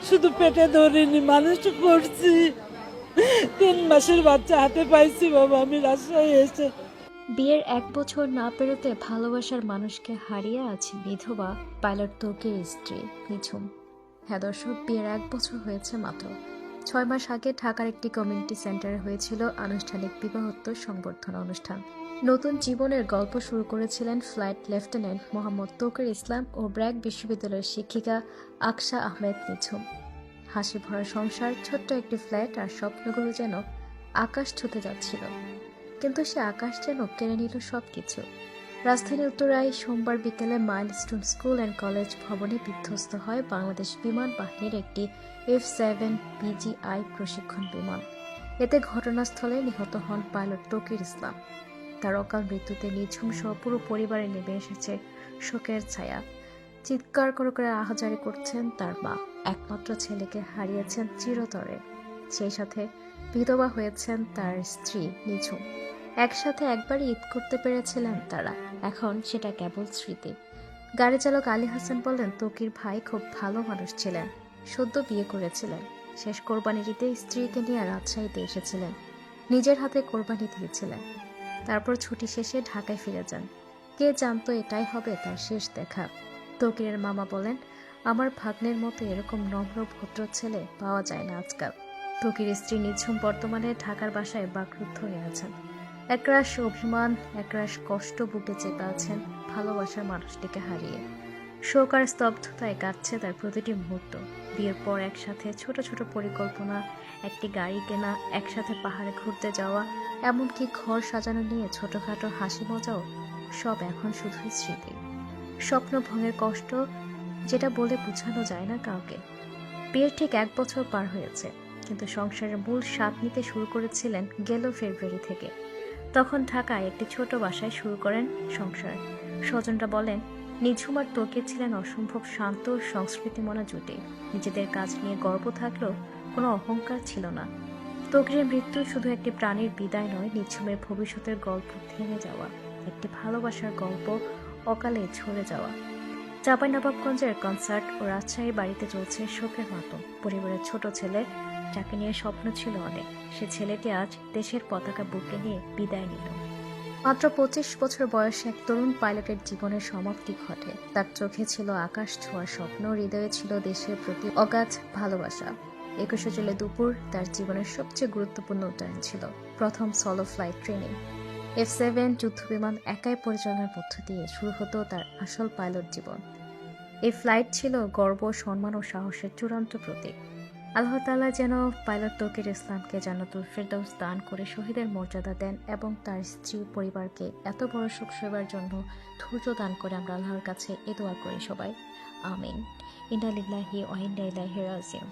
শুধু পেটে ধরিনি, মানুষ করছি। 3 মাসের বাচ্চা হাতে পাইছি বাবা আমি রাজশাহী এসে। বিয়ের 1 বছর না পেরোতে ভালোবাসার মানুষকে হারিয়ে আজ বিধবা পাইলট তৌকির স্ত্রী নিঝুম। হ্যাঁ দর্শক, বিয়ের 1 বছর হয়েছে মাত্র। 6 মাস আগে ঢাকার একটি কমিউনিটি সেন্টারে হয়েছিল আনুষ্ঠানিক বিবাহোত্তর সংবর্ধনা অনুষ্ঠান। নতুন জীবনের গল্প শুরু করেছিলেন ফ্লাইট লেফটেন্যান্ট মোহাম্মদ তৌকির ইসলাম ও ব্র্যাক বিশ্ববিদ্যালয়ের শিক্ষিকা আকশা আহমেদ নিঝুম। হাসি ভরা সংসার, ছোট্ট একটি ফ্ল্যাট আর স্বপ্নগুলো যেন আকাশ ছুতে যাচ্ছিল। কিন্তু সে আকাশ যেন কেড়ে নিল সবকিছু। রাজধানী উত্তরায় সোমবার বিকেলে মাইলস্টোন স্কুল অ্যান্ড কলেজ ভবনে বিধ্বস্ত হয় বাংলাদেশ বিমান বাহিনীর একটি F-7 BGI প্রশিক্ষণ বিমান। এতে ঘটনাস্থলে নিহত হন পাইলট তৌকির ইসলাম। তার অকাল মৃত্যুতে নিঝুম সহ পুরো পরিবারে নেমে এসেছে শোকের ছায়া। চিৎকার করে করে আহাজারি করছেন তার মা। একমাত্র ছেলেকে হারিয়েছেন চিরতরে। সেই সাথে বিধবা হয়েছেন তার স্ত্রী নিঝুম। একসাথে একবারই ঈদ করতে পেরেছিলেন তারা, এখন সেটা কেবল স্মৃতি। গাড়ি চালক আলী হাসান বলেন, তৌকির ভাই খুব ভালো মানুষ ছিলেন, সদ্য বিয়ে করেছিলেন। শেষ কোরবানির ঈদে স্ত্রীকে নিয়ে রাজশাহীতে এসেছিলেন, নিজের হাতে কোরবানি দিয়েছিলেন। তারপর ছুটি শেষে ঢাকায় ফিরে যান। কে জানতো এটাই হবে তার শেষ দেখা। তৌকিরের মামা বলেন, আমার ভাগ্নের মতো এরকম নম্র ভদ্র ছেলে পাওয়া যায় না আজকাল। তৌকির স্ত্রী নিঝুম বর্তমানে ঢাকার বাসায় বাকরুদ্ধ হয়ে আছেন। একরাশ অভিমান, একরাশ কষ্ট বুকে চেপে আছেন ভালোবাসার মানুষটিকে হারিয়ে। শোক আর স্তব্ধতায় কাটছে তার প্রতিটি মুহূর্ত। বিয়ের পর একসাথে ছোট ছোট পরিকল্পনা, একটি গাড়ি কেনা, একসাথে পাহাড়ে ঘুরতে যাওয়া, এমনকি ঘর সাজানো নিয়ে ছোটখাটো হাসি মজাও সব এখন শুধুই স্মৃতি। স্বপ্ন ভঙ্গের কষ্ট, যেটা বলে বোঝানো যায় না কাউকে। বিয়ের ঠিক 1 বছর পার হয়েছে, কিন্তু সংসারের মূল স্বাদ নিতে শুরু করেছিলেন গেল ফেব্রুয়ারি থেকে। তখন ঢাকায় একটি ছোট বাসায় শুরু করেন সংসার। স্বজনরা বলেন, নিঝুম আর তৌকির ছিলেন অসম্ভব শান্ত ও সংস্কৃতিমনা জুটি। নিজেদের কাজ নিয়ে গর্ব থাকলেও কোনো অহংকার ছিল না। তৌকিরের মৃত্যু শুধু একটি প্রাণীর বিদায় নয়, নিঝুমের ভবিষ্যতের গল্প থেমে যাওয়া, একটি ভালোবাসার গল্প অকালে ঝরে যাওয়া। চাঁপাইনবাবগঞ্জের কনসার্ট ও রাজশাহী বাড়িতে চলছে শোকের মাতম। পরিবারের ছোট ছেলে, যাকে নিয়ে স্বপ্ন ছিল অনেক, সে ছেলেটি আজ দেশের পতাকা বুকে নিয়ে বিদায় নিল। মাত্র 25 বছর বয়সে এক তরুণ পাইলটের জীবনের সমাপ্তি ঘটে। তার চোখে ছিল আকাশ ছোঁয়ার স্বপ্ন, হৃদয়ে ছিল দেশের প্রতি অগাধ ভালোবাসা। 21শে জুলাই দুপুর তার জীবনের সবচেয়ে গুরুত্বপূর্ণ উড্ডয়ন ছিল, প্রথম সলো ফ্লাইট ট্রেনিং। F-7 যুদ্ধবিমান একাই পরিচালনার মধ্য দিয়ে শুরু হতো তার আসল পাইলট জীবন। এই ফ্লাইট ছিল গর্ব, সম্মান ও সাহসের চূড়ান্ত প্রতীক। আল্লাহ তাআলা যেন পাইলট তৌকির ইসলামকে জান্নাতুল ফেরদাউস দান করে শহীদের মর্যাদা দেন এবং তার স্ত্রী পরিবারকে এত বড় শোক সইবার জন্য ধৈর্য দান করে। আমরা আল্লাহর কাছে এ দোয়া করি সবাই, আমিন। ইন্না লিল্লাহি ওয়া ইন্না ইলাইহি রাজিউন।